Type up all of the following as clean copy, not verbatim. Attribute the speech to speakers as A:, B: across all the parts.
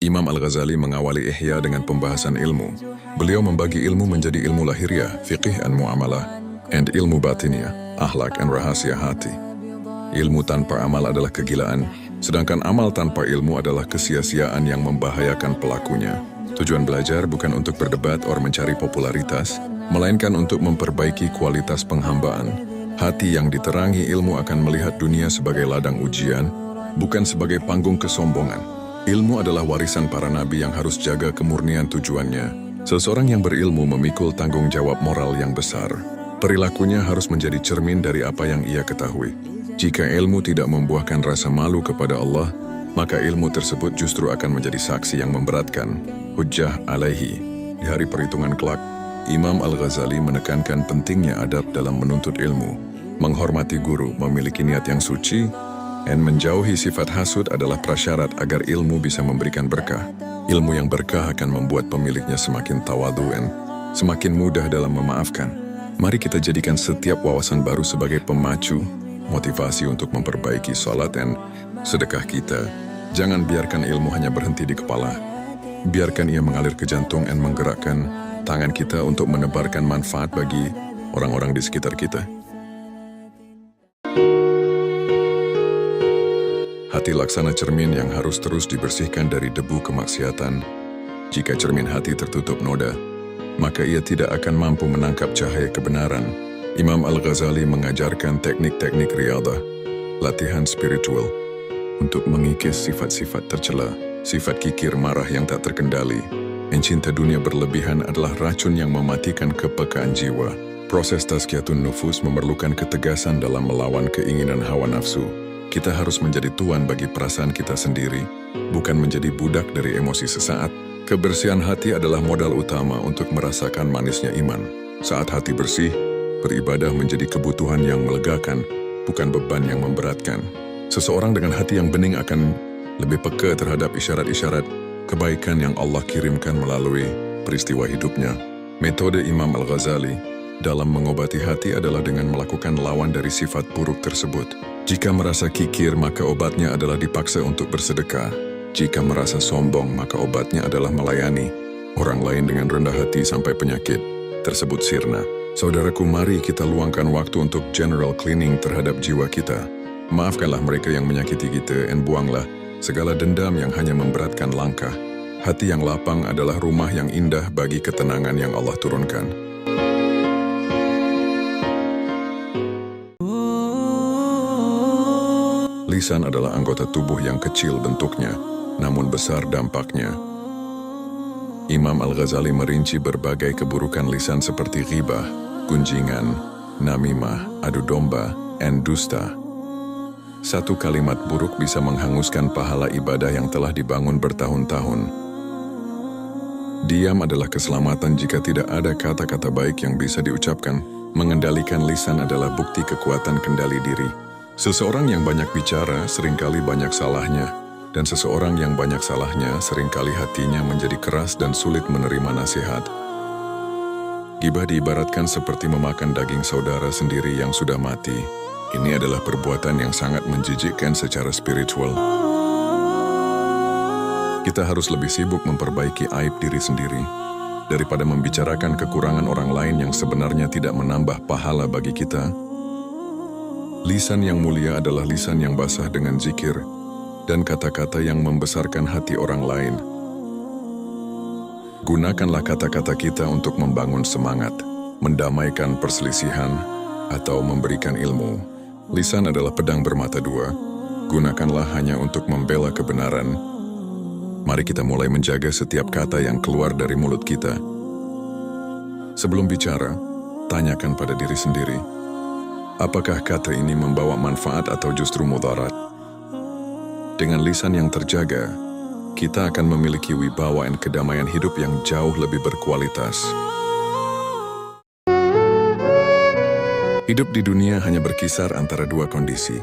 A: Imam Al-Ghazali mengawali Ihya dengan pembahasan ilmu. Beliau membagi ilmu menjadi ilmu lahiriah, fiqih and muamalah, and ilmu batiniah, akhlak and rahasia hati. Ilmu tanpa amal adalah kegilaan, sedangkan amal tanpa ilmu adalah kesia-siaan yang membahayakan pelakunya. Tujuan belajar bukan untuk berdebat atau mencari popularitas, melainkan untuk memperbaiki kualitas penghambaan. Hati yang diterangi ilmu akan melihat dunia sebagai ladang ujian, bukan sebagai panggung kesombongan. Ilmu adalah warisan para nabi yang harus jaga kemurnian tujuannya. Seseorang yang berilmu memikul tanggung jawab moral yang besar. Perilakunya harus menjadi cermin dari apa yang ia ketahui. Jika ilmu tidak membuahkan rasa malu kepada Allah, maka ilmu tersebut justru akan menjadi saksi yang memberatkan. Hujjah alaihi. Di hari perhitungan kelak, Imam Al-Ghazali menekankan pentingnya adab dalam menuntut ilmu. Menghormati guru, memiliki niat yang suci, dan menjauhi sifat hasud adalah prasyarat agar ilmu bisa memberikan berkah. Ilmu yang berkah akan membuat pemiliknya semakin tawadhu dan semakin mudah dalam memaafkan. Mari kita jadikan setiap wawasan baru sebagai pemacu, motivasi untuk memperbaiki salat dan sedekah kita. Jangan biarkan ilmu hanya berhenti di kepala. Biarkan ia mengalir ke jantung dan menggerakkan tangan kita untuk menebarkan manfaat bagi orang-orang di sekitar kita. Hati laksana cermin yang harus terus dibersihkan dari debu kemaksiatan. Jika cermin hati tertutup noda, maka ia tidak akan mampu menangkap cahaya kebenaran. Imam Al-Ghazali mengajarkan teknik-teknik riyadah, latihan spiritual, untuk mengikis sifat-sifat tercela, sifat kikir marah yang tak terkendali. Cinta dunia berlebihan adalah racun yang mematikan kepekaan jiwa. Proses tazkiyatun nufus memerlukan ketegasan dalam melawan keinginan hawa nafsu. Kita harus menjadi tuan bagi perasaan kita sendiri, bukan menjadi budak dari emosi sesaat. Kebersihan hati adalah modal utama untuk merasakan manisnya iman. Saat hati bersih, beribadah menjadi kebutuhan yang melegakan, bukan beban yang memberatkan. Seseorang dengan hati yang bening akan lebih peka terhadap isyarat-isyarat kebaikan yang Allah kirimkan melalui peristiwa hidupnya. Metode Imam Al-Ghazali dalam mengobati hati adalah dengan melakukan lawan dari sifat buruk tersebut. Jika merasa kikir, maka obatnya adalah dipaksa untuk bersedekah. Jika merasa sombong, maka obatnya adalah melayani orang lain dengan rendah hati sampai penyakit tersebut sirna. Saudaraku, mari kita luangkan waktu untuk general cleaning terhadap jiwa kita. Maafkanlah mereka yang menyakiti kita dan buanglah segala dendam yang hanya memberatkan langkah. Hati yang lapang adalah rumah yang indah bagi ketenangan yang Allah turunkan. Lisan adalah anggota tubuh yang kecil bentuknya, namun besar dampaknya. Imam Al-Ghazali merinci berbagai keburukan lisan seperti ghibah, gunjingan, namimah, adu domba, dan dusta. Satu kalimat buruk bisa menghanguskan pahala ibadah yang telah dibangun bertahun-tahun. Diam adalah keselamatan jika tidak ada kata-kata baik yang bisa diucapkan. Mengendalikan lisan adalah bukti kekuatan kendali diri. Seseorang yang banyak bicara seringkali banyak salahnya, dan seseorang yang banyak salahnya seringkali hatinya menjadi keras dan sulit menerima nasihat. Ghibah diibaratkan seperti memakan daging saudara sendiri yang sudah mati. Ini adalah perbuatan yang sangat menjijikkan secara spiritual. Kita harus lebih sibuk memperbaiki aib diri sendiri, daripada membicarakan kekurangan orang lain yang sebenarnya tidak menambah pahala bagi kita. Lisan yang mulia adalah lisan yang basah dengan zikir dan kata-kata yang membesarkan hati orang lain. Gunakanlah kata-kata kita untuk membangun semangat, mendamaikan perselisihan, atau memberikan ilmu. Lisan adalah pedang bermata dua. Gunakanlah hanya untuk membela kebenaran. Mari kita mulai menjaga setiap kata yang keluar dari mulut kita. Sebelum bicara, tanyakan pada diri sendiri, apakah kata ini membawa manfaat atau justru mudarat? Dengan lisan yang terjaga, kita akan memiliki wibawa dan kedamaian hidup yang jauh lebih berkualitas. Hidup di dunia hanya berkisar antara dua kondisi: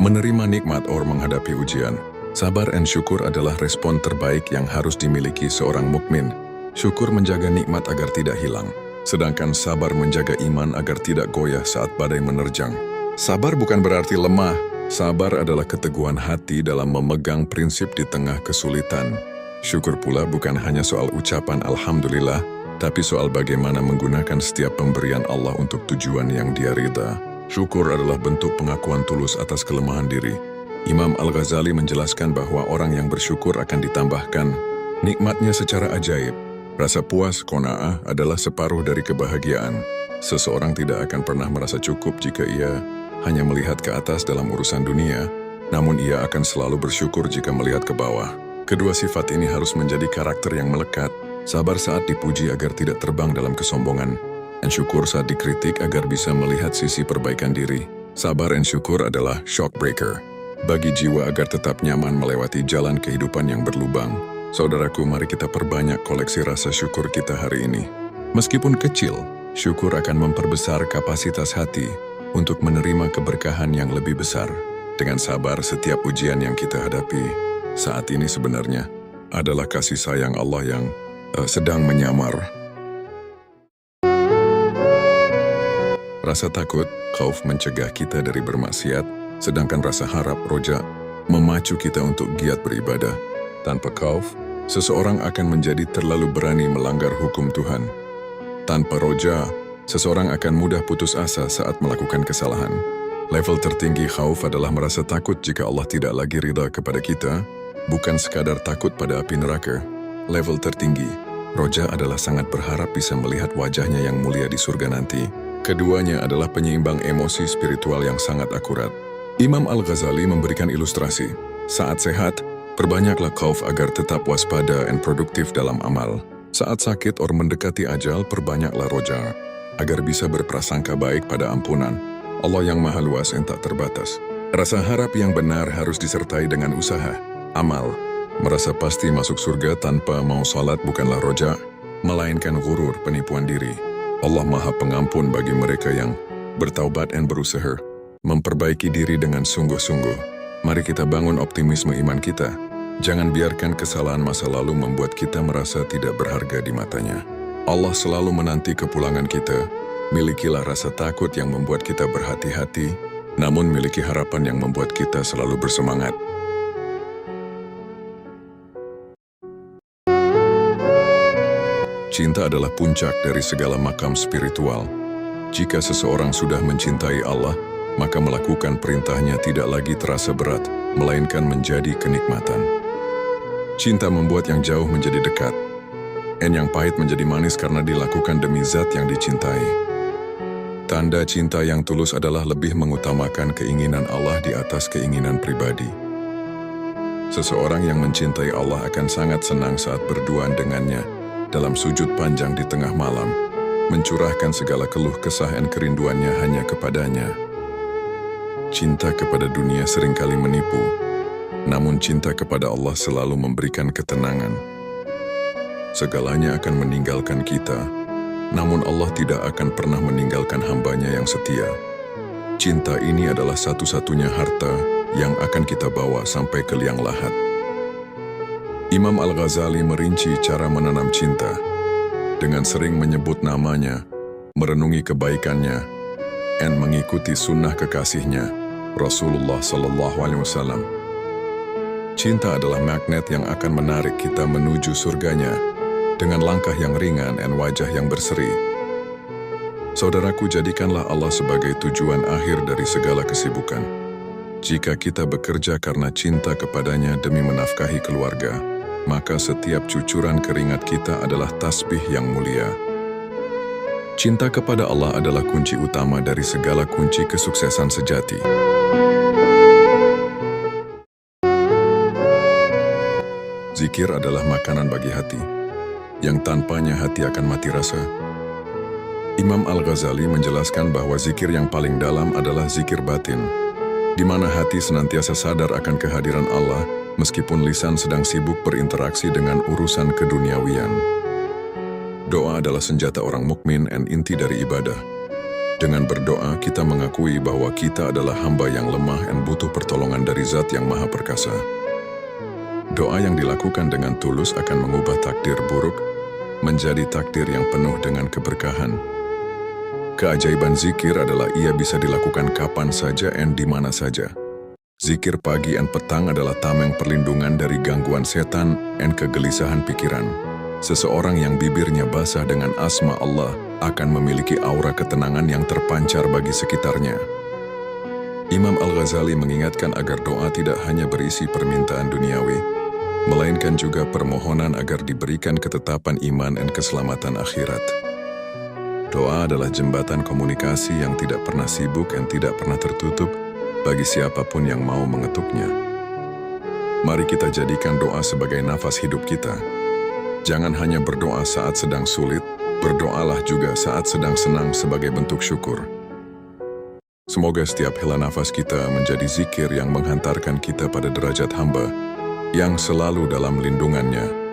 A: menerima nikmat atau menghadapi ujian. Sabar dan syukur adalah respon terbaik yang harus dimiliki seorang mukmin. Syukur menjaga nikmat agar tidak hilang, sedangkan sabar menjaga iman agar tidak goyah saat badai menerjang. Sabar bukan berarti lemah. Sabar adalah keteguhan hati dalam memegang prinsip di tengah kesulitan. Syukur pula bukan hanya soal ucapan Alhamdulillah, tapi soal bagaimana menggunakan setiap pemberian Allah untuk tujuan yang Dia ridha. Syukur adalah bentuk pengakuan tulus atas kelemahan diri. Imam Al-Ghazali menjelaskan bahwa orang yang bersyukur akan ditambahkan nikmatnya secara ajaib. Rasa puas, qanaah, adalah separuh dari kebahagiaan. Seseorang tidak akan pernah merasa cukup jika ia hanya melihat ke atas dalam urusan dunia, namun ia akan selalu bersyukur jika melihat ke bawah. Kedua sifat ini harus menjadi karakter yang melekat, sabar saat dipuji agar tidak terbang dalam kesombongan, dan syukur saat dikritik agar bisa melihat sisi perbaikan diri. Sabar dan syukur adalah shock breaker bagi jiwa agar tetap nyaman melewati jalan kehidupan yang berlubang. Saudaraku, mari kita perbanyak koleksi rasa syukur kita hari ini. Meskipun kecil, syukur akan memperbesar kapasitas hati untuk menerima keberkahan yang lebih besar. Dengan sabar, setiap ujian yang kita hadapi saat ini sebenarnya adalah kasih sayang Allah yang sedang menyamar. Rasa takut, khauf, mencegah kita dari bermaksiat, sedangkan rasa harap, roja, memacu kita untuk giat beribadah. Tanpa khauf, seseorang akan menjadi terlalu berani melanggar hukum Tuhan. Tanpa roja, seseorang akan mudah putus asa saat melakukan kesalahan. Level tertinggi khauf adalah merasa takut jika Allah tidak lagi ridha kepada kita, bukan sekadar takut pada api neraka. Level tertinggi, roja, adalah sangat berharap bisa melihat wajahnya yang mulia di surga nanti. Keduanya adalah penyeimbang emosi spiritual yang sangat akurat. Imam Al-Ghazali memberikan ilustrasi. Saat sehat, perbanyaklah khauf agar tetap waspada dan produktif dalam amal. Saat sakit or mendekati ajal, perbanyaklah roja agar bisa berprasangka baik pada ampunan Allah yang maha luas dan tak terbatas. Rasa harap yang benar harus disertai dengan usaha, amal. Merasa pasti masuk surga tanpa mau salat bukanlah roja, melainkan ghurur, penipuan diri. Allah maha pengampun bagi mereka yang bertaubat dan berusaha memperbaiki diri dengan sungguh-sungguh. Mari kita bangun optimisme iman kita. Jangan biarkan kesalahan masa lalu membuat kita merasa tidak berharga di matanya. Allah selalu menanti kepulangan kita. Milikilah rasa takut yang membuat kita berhati-hati, namun miliki harapan yang membuat kita selalu bersemangat. Cinta adalah puncak dari segala makam spiritual. Jika seseorang sudah mencintai Allah, maka melakukan perintahnya tidak lagi terasa berat, melainkan menjadi kenikmatan. Cinta membuat yang jauh menjadi dekat, dan yang pahit menjadi manis karena dilakukan demi zat yang dicintai. Tanda cinta yang tulus adalah lebih mengutamakan keinginan Allah di atas keinginan pribadi. Seseorang yang mencintai Allah akan sangat senang saat berduaan dengannya dalam sujud panjang di tengah malam, mencurahkan segala keluh kesah dan kerinduannya hanya kepadanya. Cinta kepada dunia seringkali menipu, namun cinta kepada Allah selalu memberikan ketenangan. Segalanya akan meninggalkan kita, namun Allah tidak akan pernah meninggalkan hambanya yang setia. Cinta ini adalah satu-satunya harta yang akan kita bawa sampai ke liang lahat. Imam Al-Ghazali merinci cara menanam cinta dengan sering menyebut namanya, merenungi kebaikannya, dan mengikuti sunnah kekasihnya, Rasulullah SAW. Cinta adalah magnet yang akan menarik kita menuju surganya dengan langkah yang ringan dan wajah yang berseri. Saudaraku, jadikanlah Allah sebagai tujuan akhir dari segala kesibukan. Jika kita bekerja karena cinta kepadanya demi menafkahi keluarga, maka setiap cucuran keringat kita adalah tasbih yang mulia. Cinta kepada Allah adalah kunci utama dari segala kunci kesuksesan sejati. Zikir adalah makanan bagi hati, yang tanpanya hati akan mati rasa. Imam Al-Ghazali menjelaskan bahwa zikir yang paling dalam adalah zikir batin, di mana hati senantiasa sadar akan kehadiran Allah, meskipun lisan sedang sibuk berinteraksi dengan urusan keduniawian. Doa adalah senjata orang mukmin dan inti dari ibadah. Dengan berdoa, kita mengakui bahwa kita adalah hamba yang lemah dan butuh pertolongan dari Zat yang Maha Perkasa. Doa yang dilakukan dengan tulus akan mengubah takdir buruk menjadi takdir yang penuh dengan keberkahan. Keajaiban zikir adalah ia bisa dilakukan kapan saja dan di mana saja. Zikir pagi dan petang adalah tameng perlindungan dari gangguan setan dan kegelisahan pikiran. Seseorang yang bibirnya basah dengan asma Allah akan memiliki aura ketenangan yang terpancar bagi sekitarnya. Imam Al-Ghazali mengingatkan agar doa tidak hanya berisi permintaan duniawi, melainkan juga permohonan agar diberikan ketetapan iman dan keselamatan akhirat. Doa adalah jembatan komunikasi yang tidak pernah sibuk dan tidak pernah tertutup bagi siapapun yang mau mengetuknya. Mari kita jadikan doa sebagai nafas hidup kita. Jangan hanya berdoa saat sedang sulit, berdoalah juga saat sedang senang sebagai bentuk syukur. Semoga setiap hela nafas kita menjadi zikir yang menghantarkan kita pada derajat hamba yang selalu dalam lindungannya.